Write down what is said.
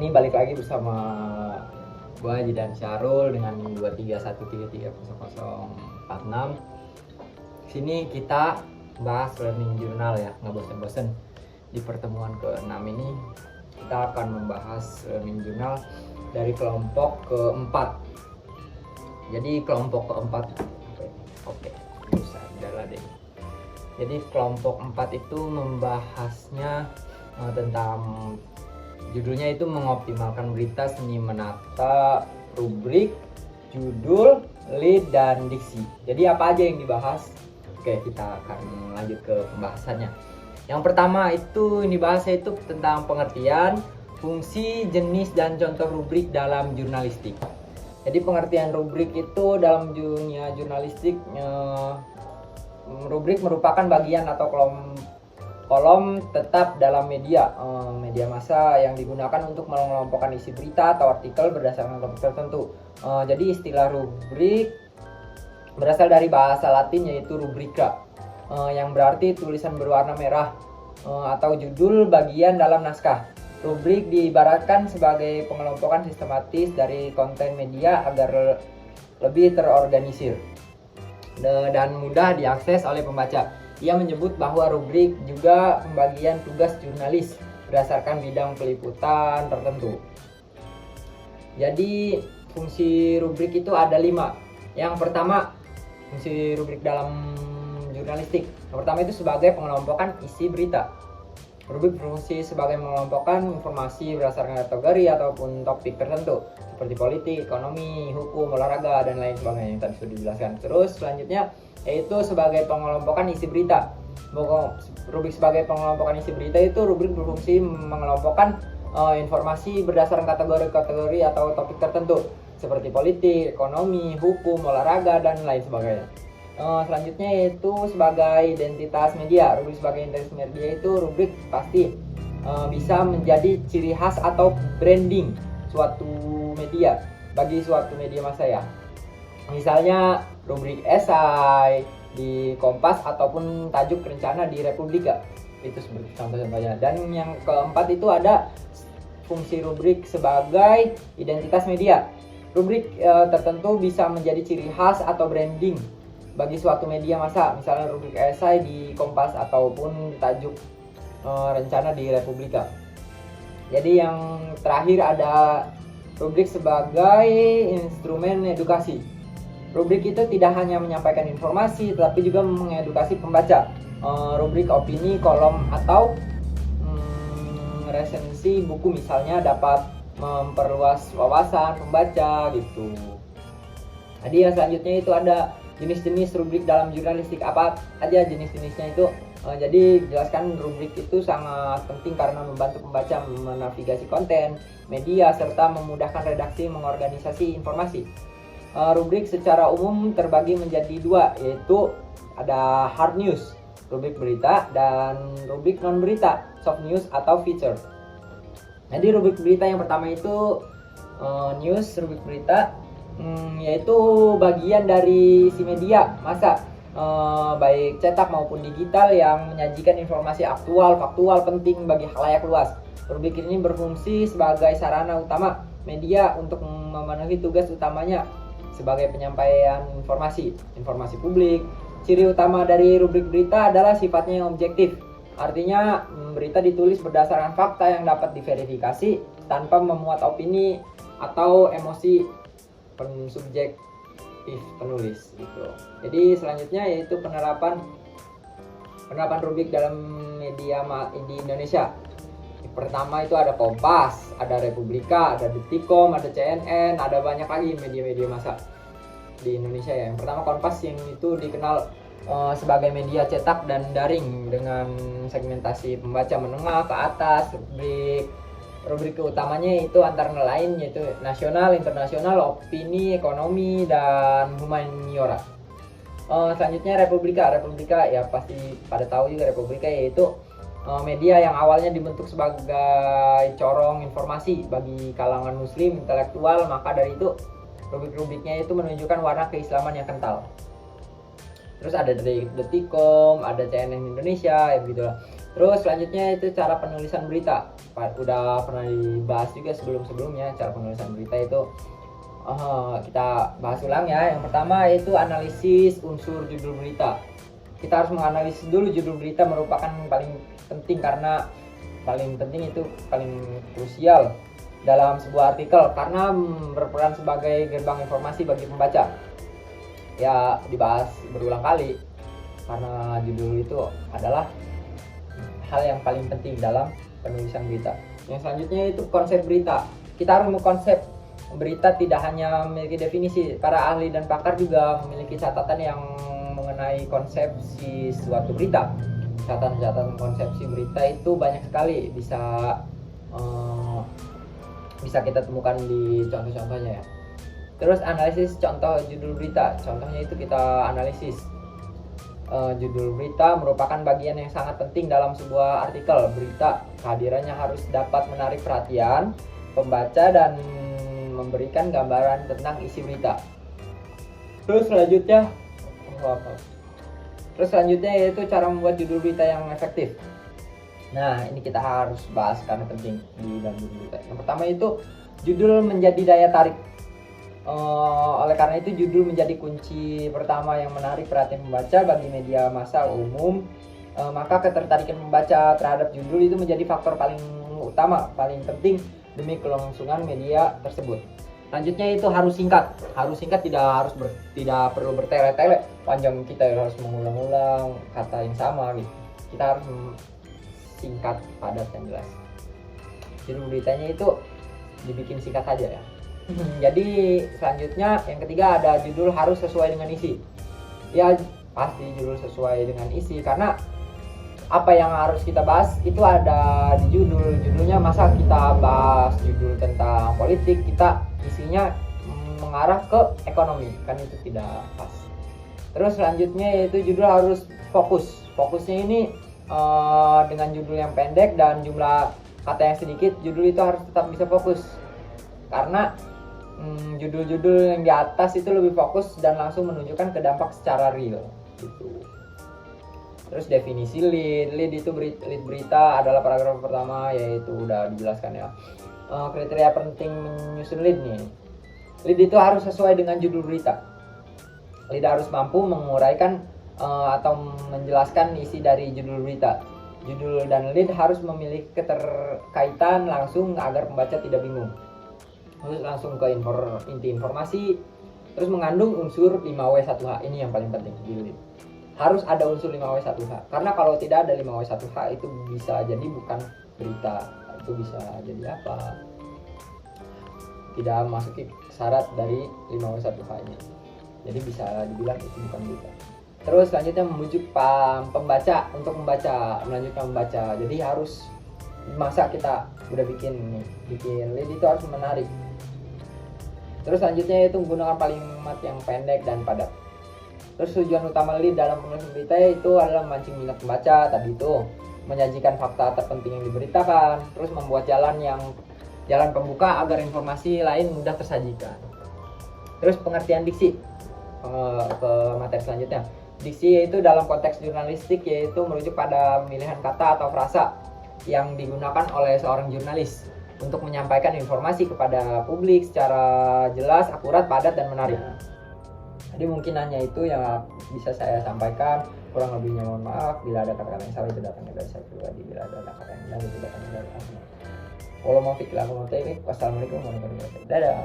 ini balik lagi bersama gue Haji dan Syarul dengan 231333046. Sini kita bahas learning journal ya, nggak bosen-bosen. Di pertemuan ke-6 ini kita akan membahas learning journal dari kelompok keempat. Jadi kelompok keempat, oke, bisa jalan deh. Jadi kelompok 4 itu membahasnya tentang judulnya itu mengoptimalkan berita, seni menata, rubrik, judul, lead, dan diksi. Jadi apa aja yang dibahas? Oke, kita akan lanjut ke pembahasannya. Yang pertama itu yang dibahas itu tentang pengertian, fungsi, jenis, dan contoh rubrik dalam jurnalistik. Jadi pengertian rubrik itu dalam dunia jurnalistik, rubrik merupakan bagian atau kolom tetap dalam media massa yang digunakan untuk mengelompokkan isi berita atau artikel berdasarkan topik tertentu. Jadi istilah rubrik berasal dari bahasa Latin yaitu rubrica, yang berarti tulisan berwarna merah atau judul bagian dalam naskah. Rubrik diibaratkan sebagai pengelompokan sistematis dari konten media agar lebih terorganisir dan mudah diakses oleh pembaca. Ia menyebut bahwa rubrik juga pembagian tugas jurnalis berdasarkan bidang peliputan tertentu. Jadi fungsi rubrik itu ada 5. Yang pertama, fungsi rubrik dalam jurnalistik. Yang pertama itu sebagai pengelompokan isi berita. Rubrik berfungsi sebagai mengelompokkan informasi berdasarkan kategori ataupun topik tertentu seperti politik, ekonomi, hukum, olahraga, dan lain sebagainya yang tadi sudah dijelaskan. Terus selanjutnya yaitu sebagai pengelompokan isi berita. Rubrik sebagai pengelompokan isi berita itu rubrik berfungsi mengelompokkan informasi berdasarkan kategori-kategori atau topik tertentu seperti politik, ekonomi, hukum, olahraga, dan lain sebagainya. Selanjutnya yaitu sebagai identitas media. Rubrik sebagai identitas media itu rubrik pasti bisa menjadi ciri khas atau branding suatu media bagi suatu media massa ya. Misalnya rubrik esai di Kompas ataupun tajuk rencana di Republika. Itu seperti contoh-contohnya. Dan yang keempat itu ada fungsi rubrik sebagai identitas media. Rubrik tertentu bisa menjadi ciri khas atau branding bagi suatu media massa, misalnya rubrik esai di Kompas ataupun tajuk rencana di Republika. Jadi yang terakhir ada rubrik sebagai instrumen edukasi. Rubrik itu tidak hanya menyampaikan informasi, tetapi juga mengedukasi pembaca. Rubrik opini, kolom, atau resensi buku misalnya dapat memperluas wawasan pembaca gitu. Jadi yang selanjutnya itu ada jenis-jenis rubrik dalam jurnalistik. Apa aja jenis-jenisnya itu? Jadi jelaskan rubrik itu sangat penting karena membantu pembaca menavigasi konten, media, serta memudahkan redaksi mengorganisasi informasi. Rubrik secara umum terbagi menjadi 2, yaitu ada hard news, rubrik berita, dan rubrik non berita, soft news atau feature. Jadi rubrik berita yang pertama itu news, rubrik berita yaitu bagian dari si media massa baik cetak maupun digital yang menyajikan informasi aktual, faktual, penting bagi khalayak luas. Rubrik ini berfungsi sebagai sarana utama media untuk memenuhi tugas utamanya sebagai penyampaian informasi publik. Ciri utama dari rubrik berita adalah sifatnya yang objektif. Artinya berita ditulis berdasarkan fakta yang dapat diverifikasi tanpa memuat opini atau emosi subjektif penulis gitu. Jadi selanjutnya yaitu penerapan rubrik dalam media di Indonesia. Pertama itu ada Kompas, ada Republika, ada Detikcom, ada CNN, ada banyak lagi media-media massa di Indonesia ya. Yang pertama Kompas yang itu dikenal sebagai media cetak dan daring dengan segmentasi pembaca menengah ke atas. Rubrik utamanya itu antara lain yaitu nasional, internasional, opini, ekonomi, dan humaniora. Selanjutnya Republika ya pasti pada tahu juga Republika yaitu media yang awalnya dibentuk sebagai corong informasi bagi kalangan muslim intelektual, maka dari itu rubrik-rubriknya itu menunjukkan warna keislaman yang kental. Terus ada dari Detikcom, ada CNN Indonesia, ya begitu lah. Terus selanjutnya itu cara penulisan berita. Udah pernah dibahas juga sebelum-sebelumnya cara penulisan berita itu. Kita bahas ulang ya. Yang pertama yaitu analisis unsur judul berita. Kita harus menganalisis dulu judul berita, merupakan paling penting karena paling penting itu paling krusial dalam sebuah artikel karena berperan sebagai gerbang informasi bagi pembaca. Ya dibahas berulang kali karena judul itu adalah hal yang paling penting dalam penulisan berita. Yang selanjutnya itu konsep berita. Kita harus mengkonsep berita, tidak hanya memiliki definisi. Para ahli dan pakar juga memiliki catatan yang mengenai konsepsi suatu berita. Catatan konsepsi berita itu banyak sekali, bisa kita temukan di contoh-contohnya ya. Terus analisis contoh judul berita. Contohnya itu kita analisis. Judul berita merupakan bagian yang sangat penting dalam sebuah artikel berita. Kehadirannya harus dapat menarik perhatian pembaca dan memberikan gambaran tentang isi berita. Terus selanjutnya yaitu cara membuat judul berita yang efektif. Nah, ini kita harus bahas karena penting di dalam judul berita. Yang pertama itu judul menjadi daya tarik. Oleh karena itu judul menjadi kunci pertama yang menarik perhatian pembaca bagi media massa umum. Maka ketertarikan pembaca terhadap judul itu menjadi faktor paling utama, paling penting demi kelangsungan media tersebut. Selanjutnya itu harus singkat. Harus singkat, tidak perlu bertele-tele panjang, kita harus mengulang-ulang kata yang sama gitu. Kita harus singkat, padat dan jelas. Judul beritanya itu dibikin singkat saja ya. Jadi selanjutnya yang ketiga ada judul harus sesuai dengan isi. Ya pasti judul sesuai dengan isi karena apa yang harus kita bahas itu ada di judul. Judulnya masa kita bahas judul tentang politik, kita isinya mengarah ke ekonomi, kan itu tidak pas. Terus selanjutnya yaitu judul harus fokus. Fokusnya ini dengan judul yang pendek dan jumlah kata yang sedikit, judul itu harus tetap bisa fokus. Karena judul-judul yang di atas itu lebih fokus dan langsung menunjukkan ke dampak secara real gitu. Terus definisi lead itu lead berita adalah paragraf pertama, yaitu udah dijelaskan ya. Kriteria penting menyusun lead nih. Lead itu harus sesuai dengan judul berita. Lead harus mampu menguraikan atau menjelaskan isi dari judul berita. Judul dan lead harus memiliki keterkaitan langsung agar pembaca tidak bingung. Terus langsung ke inti informasi. Terus mengandung unsur 5W1H. Ini yang paling penting di lead. Harus ada unsur 5W1H. Karena kalau tidak ada 5W1H itu bisa jadi bukan berita. Itu bisa jadi apa? Tidak masuk syarat dari 5W1H ini. Jadi bisa dibilang itu bukan berita. Terus selanjutnya membujuk pembaca untuk melanjutkan membaca. Jadi harus, masa kita udah bikin lead itu harus menarik. Terus selanjutnya itu menggunakan kalimat yang pendek dan padat. Terus tujuan utama lead dalam penulisan berita itu adalah memancing minat pembaca tadi itu, menyajikan fakta terpenting yang diberitakan, terus membuat jalan pembuka agar informasi lain mudah tersajikan. Terus pengertian diksi, ke materi selanjutnya. Diksi yaitu dalam konteks jurnalistik yaitu merujuk pada pemilihan kata atau frasa yang digunakan oleh seorang jurnalis untuk menyampaikan informasi kepada publik secara jelas, akurat, padat, dan menarik. Jadi mungkin hanya itu yang bisa saya sampaikan. Kurang lebihnya mohon maaf. Bila ada kata-kata yang salah itu datangnya dari saya pribadi. Bila ada kata yang benar itu datangnya dari Allah. Wassalamualaikum warahmatullahi wabarakatuh. Dadah.